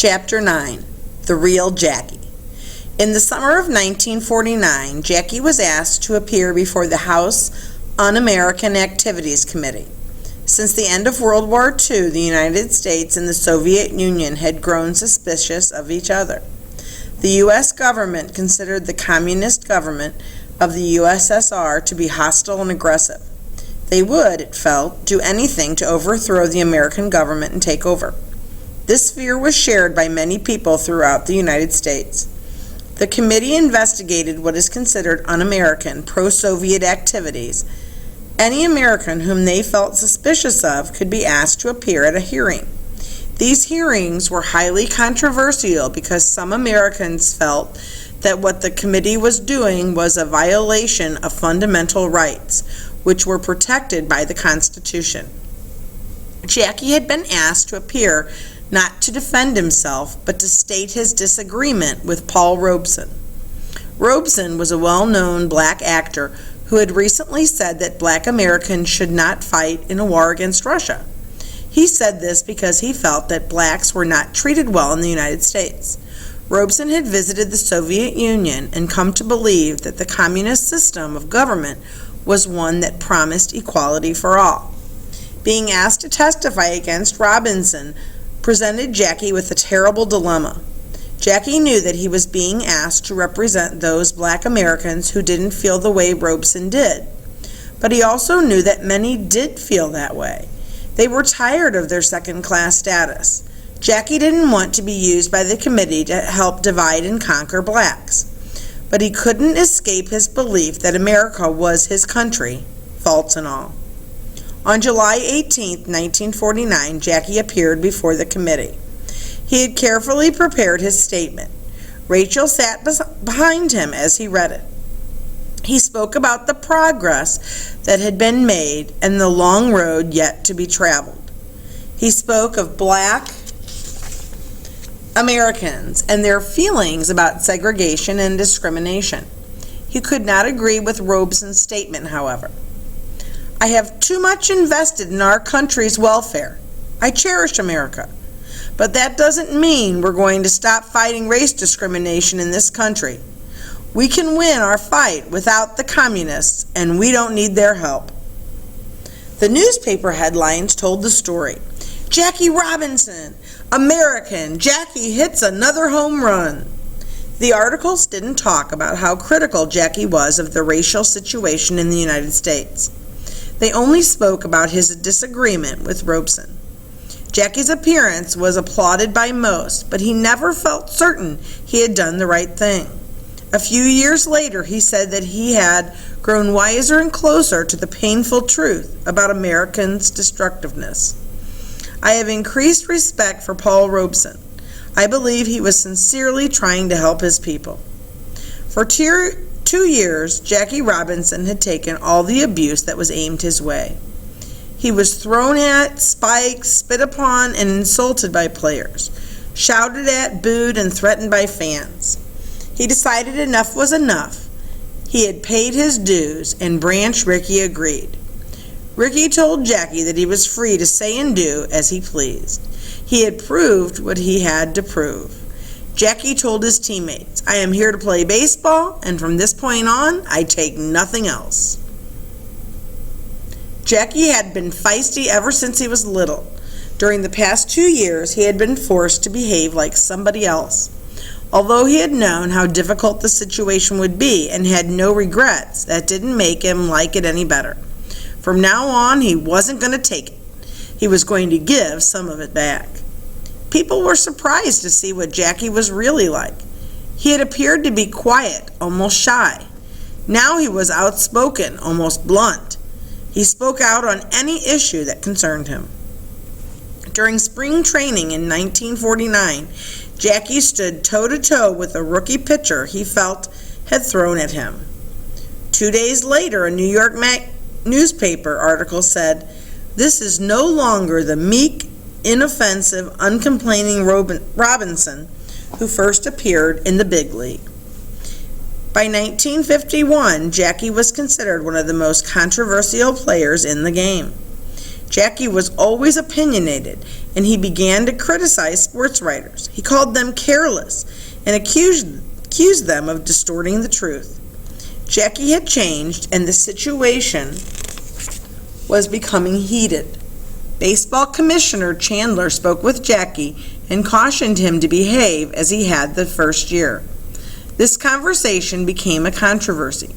Chapter 9, The Real Jackie. In the summer of 1949, Jackie was asked to appear before the House Un-American Activities Committee. Since the end of World War II, the United States and the Soviet Union had grown suspicious of each other. The U.S. government considered the communist government of the USSR to be hostile and aggressive. They would, it felt, do anything to overthrow the American government and take over. This fear was shared by many people throughout the United States. The committee investigated what is considered un-American, pro-Soviet activities. Any American whom they felt suspicious of could be asked to appear at a hearing. These hearings were highly controversial because some Americans felt that what the committee was doing was a violation of fundamental rights, which were protected by the Constitution. Jackie had been asked to appear not to defend himself, but to state his disagreement with Paul Robeson. Robeson was a well-known black actor who had recently said that black Americans should not fight in a war against Russia. He said this because he felt that blacks were not treated well in the United States. Robeson had visited the Soviet Union and come to believe that the communist system of government was one that promised equality for all. Being asked to testify against Robeson presented Jackie with a terrible dilemma. Jackie knew that he was being asked to represent those black Americans who didn't feel the way Robeson did. But he also knew that many did feel that way. They were tired of their second-class status. Jackie didn't want to be used by the committee to help divide and conquer blacks. But he couldn't escape his belief that America was his country, faults and all. On July 18, 1949, Jackie appeared before the committee. He had carefully prepared his statement. Rachel sat behind him as he read it. He spoke about the progress that had been made and the long road yet to be traveled. He spoke of black Americans and their feelings about segregation and discrimination. He could not agree with Robeson's statement, however. I have too much invested in our country's welfare. I cherish America. But that doesn't mean we're going to stop fighting race discrimination in this country. We can win our fight without the communists, and we don't need their help. The newspaper headlines told the story. Jackie Robinson, American, Jackie hits another home run. The articles didn't talk about how critical Jackie was of the racial situation in the United States. They only spoke about his disagreement with Robeson. Jackie's appearance was applauded by most, but he never felt certain he had done the right thing. A few years later, he said that he had grown wiser and closer to the painful truth about Americans' destructiveness. I have increased respect for Paul Robeson. I believe he was sincerely trying to help his people. For 2 years, Jackie Robinson had taken all the abuse that was aimed his way. He was thrown at, spiked, spit upon, and insulted by players, shouted at, booed, and threatened by fans. He decided enough was enough. He had paid his dues, and Branch Rickey agreed. Rickey told Jackie that he was free to say and do as he pleased. He had proved what he had to prove. Jackie told his teammates, I am here to play baseball, and from this point on, I take nothing else. Jackie had been feisty ever since he was little. During the past 2 years, he had been forced to behave like somebody else. Although he had known how difficult the situation would be and had no regrets, that didn't make him like it any better. From now on, he wasn't going to take it. He was going to give some of it back. People were surprised to see what Jackie was really like. He had appeared to be quiet, almost shy. Now he was outspoken, almost blunt. He spoke out on any issue that concerned him. During spring training in 1949, Jackie stood toe-to-toe with a rookie pitcher he felt had thrown at him. 2 days later, a New York newspaper article said, "This is no longer the meek, inoffensive, uncomplaining Robinson who first appeared in the big league." By 1951, Jackie was considered one of the most controversial players in the game. Jackie was always opinionated, and he began to criticize sports writers. He called them careless and accused them of distorting the truth. Jackie had changed, and the situation was becoming heated. Baseball Commissioner Chandler spoke with Jackie and cautioned him to behave as he had the first year. This conversation became a controversy.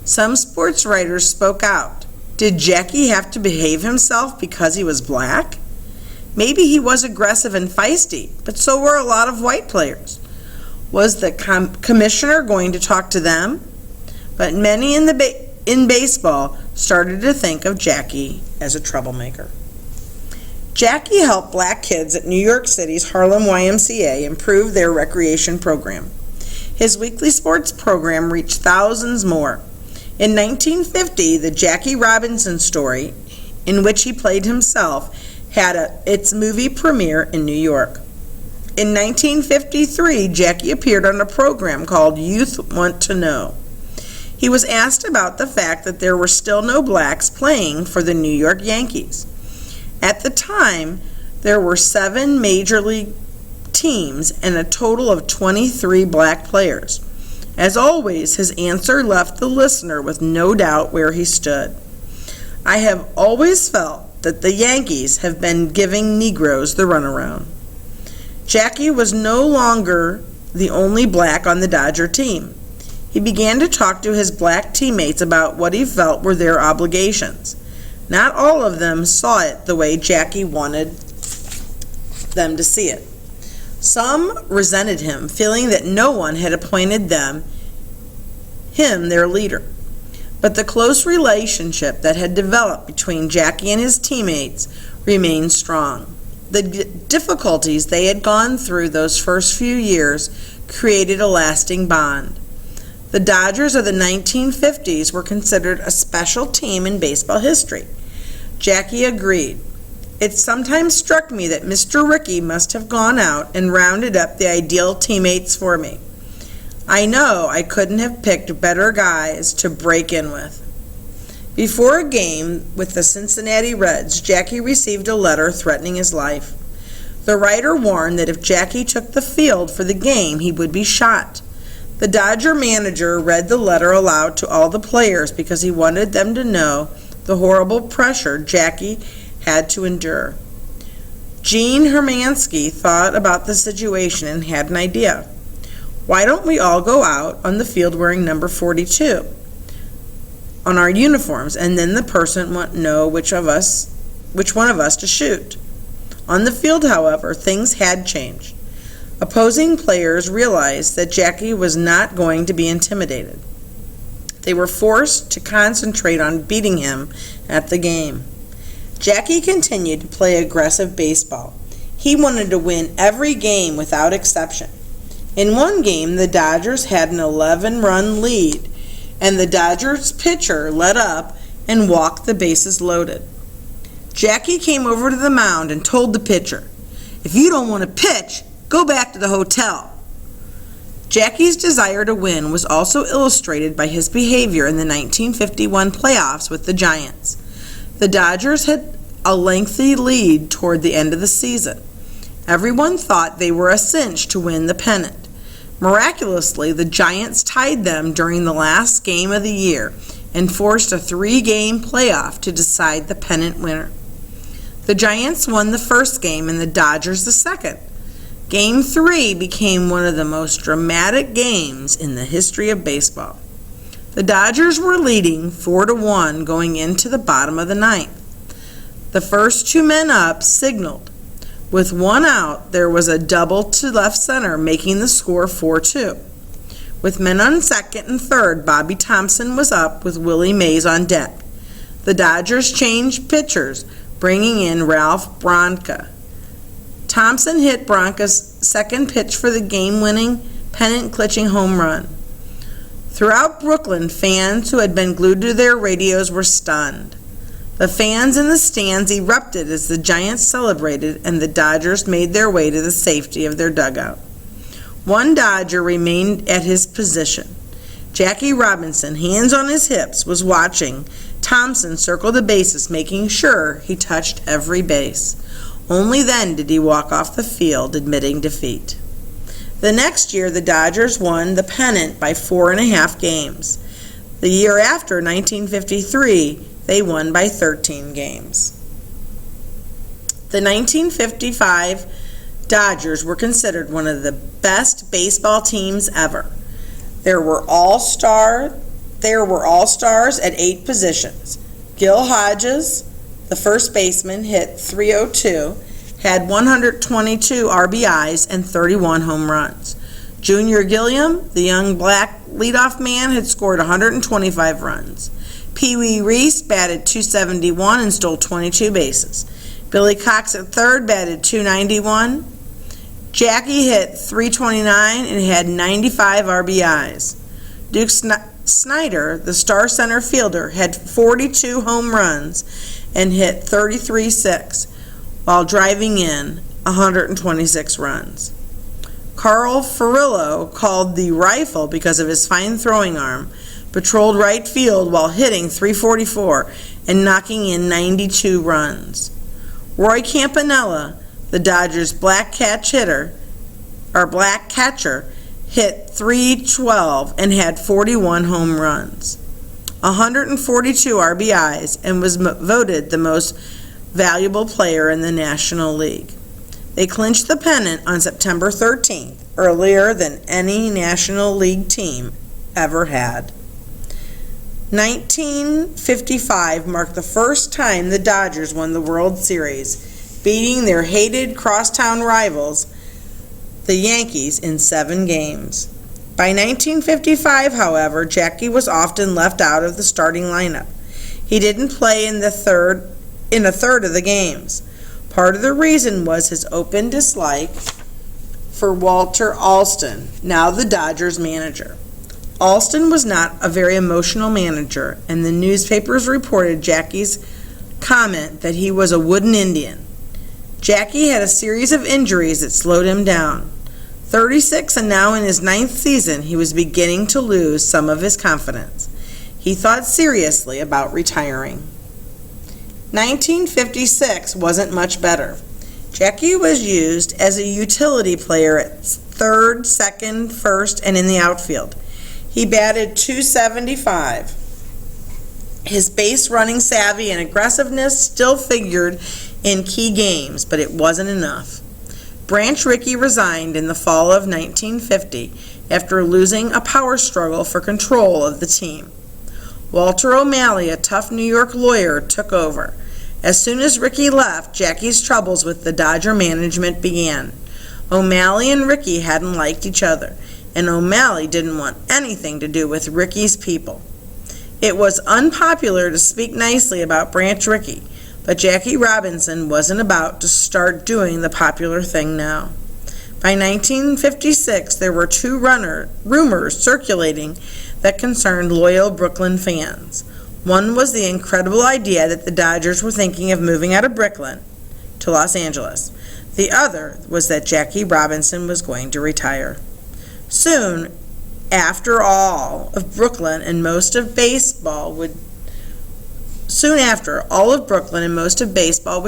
Some sports writers spoke out. Did Jackie have to behave himself because he was black? Maybe he was aggressive and feisty, but so were a lot of white players. Was the commissioner going to talk to them? But many in baseball started to think of Jackie as a troublemaker. Jackie helped black kids at New York City's Harlem YMCA improve their recreation program. His weekly sports program reached thousands more. In 1950, the Jackie Robinson story, in which he played himself, had its movie premiere in New York. In 1953, Jackie appeared on a program called Youth Want to Know. He was asked about the fact that there were still no blacks playing for the New York Yankees. At the time, there were 7 major league teams and a total of 23 black players. As always, his answer left the listener with no doubt where he stood. I have always felt that the Yankees have been giving Negroes the runaround. Jackie was no longer the only black on the Dodger team. He began to talk to his black teammates about what he felt were their obligations. Not all of them saw it the way Jackie wanted them to see it. Some resented him, feeling that no one had appointed him their leader. But the close relationship that had developed between Jackie and his teammates remained strong. The difficulties they had gone through those first few years created a lasting bond. The Dodgers of the 1950s were considered a special team in baseball history. Jackie agreed. It sometimes struck me that Mr. Rickey must have gone out and rounded up the ideal teammates for me. I know I couldn't have picked better guys to break in with. Before a game with the Cincinnati Reds, Jackie received a letter threatening his life. The writer warned that if Jackie took the field for the game, he would be shot. The Dodger manager read the letter aloud to all the players because he wanted them to know the horrible pressure Jackie had to endure. Gene Hermansky thought about the situation and had an idea. Why don't we all go out on the field wearing number 42 on our uniforms, and then the person won't know which one of us to shoot. On the field, however, things had changed. Opposing players realized that Jackie was not going to be intimidated. They were forced to concentrate on beating him at the game. Jackie continued to play aggressive baseball. He wanted to win every game without exception. In one game, the Dodgers had an 11-run lead, and the Dodgers pitcher led up and walked the bases loaded. Jackie came over to the mound and told the pitcher, "If you don't want to pitch, go back to the hotel." Jackie's desire to win was also illustrated by his behavior in the 1951 playoffs with the Giants. The Dodgers had a lengthy lead toward the end of the season. Everyone thought they were a cinch to win the pennant. Miraculously, the Giants tied them during the last game of the year and forced a 3-game playoff to decide the pennant winner. The Giants won the first game and the Dodgers the second. Game 3 became one of the most dramatic games in the history of baseball. The Dodgers were leading 4-1 going into the bottom of the ninth. The first 2 men up signaled. With 1 out, there was a double to left center, making the score 4-2. With men on second and third, Bobby Thomson was up with Willie Mays on deck. The Dodgers changed pitchers, bringing in Ralph Branca. Thomson hit Branca's second pitch for the game-winning, pennant-clinching home run. Throughout Brooklyn, fans who had been glued to their radios were stunned. The fans in the stands erupted as the Giants celebrated and the Dodgers made their way to the safety of their dugout. One Dodger remained at his position. Jackie Robinson, hands on his hips, was watching Thompson circled the bases, making sure he touched every base. Only then did he walk off the field, admitting defeat. The next year, the Dodgers won the pennant by 4.5 games. The year after, 1953, they won by 13 games. The 1955 Dodgers were considered one of the best baseball teams ever. There were all-stars at 8 positions. Gil Hodges, the first baseman, hit .302, had 122 RBIs and 31 home runs. Junior Gilliam, the young black leadoff man, had scored 125 runs. Pee Wee Reese batted .271 and stole 22 bases. Billy Cox at third batted .291. Jackie hit .329 and had 95 RBIs. Duke Snyder, the star center fielder, had 42 home runs and hit .336 while driving in 126 runs. Carl Furillo, called the Rifle because of his fine throwing arm, patrolled right field while hitting .344 and knocking in 92 runs. Roy Campanella, the Dodgers' black catcher, hit .312 and had 41 home runs, 142 RBIs, and was voted the most valuable player in the National League. They clinched the pennant on September 13th, earlier than any National League team ever had. 1955 marked the first time the Dodgers won the World Series, beating their hated crosstown rivals, the Yankees, in 7 games. By 1955, however, Jackie was often left out of the starting lineup. He didn't play in a third of the games. Part of the reason was his open dislike for Walter Alston, now the Dodgers manager. Alston was not a very emotional manager, and the newspapers reported Jackie's comment that he was a wooden Indian. Jackie had a series of injuries that slowed him down. 36 and now in his 9th season, he was beginning to lose some of his confidence. He thought seriously about retiring. 1956 wasn't much better. Jackie was used as a utility player at third, second, first, and in the outfield. He batted .275. His base running savvy and aggressiveness still figured in key games, but it wasn't enough. Branch Rickey resigned in the fall of 1950 after losing a power struggle for control of the team. Walter O'Malley, a tough New York lawyer, took over. As soon as Rickey left, Jackie's troubles with the Dodger management began. O'Malley and Rickey hadn't liked each other, and O'Malley didn't want anything to do with Rickey's people. It was unpopular to speak nicely about Branch Rickey, but Jackie Robinson wasn't about to start doing the popular thing now. By 1956, there were 2 rumors circulating that concerned loyal Brooklyn fans. One was the incredible idea that the Dodgers were thinking of moving out of Brooklyn to Los Angeles. The other was that Jackie Robinson was going to retire. Soon after, all of Brooklyn and most of baseball was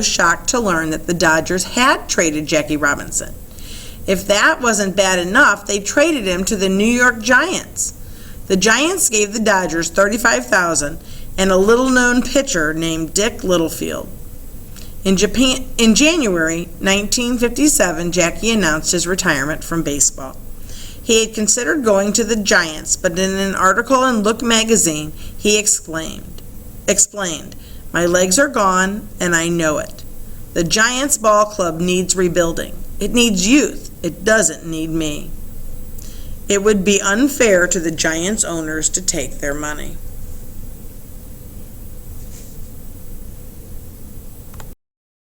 shocked to learn that the Dodgers had traded Jackie Robinson. If that wasn't bad enough, they traded him to the New York Giants. The Giants gave the Dodgers $35,000 and a little-known pitcher named Dick Littlefield. In January 1957, Jackie announced his retirement from baseball. He had considered going to the Giants, but in an article in Look magazine, he explained, "My legs are gone, and I know it. The Giants ball club needs rebuilding. It needs youth. It doesn't need me. It would be unfair to the Giants owners to take their money."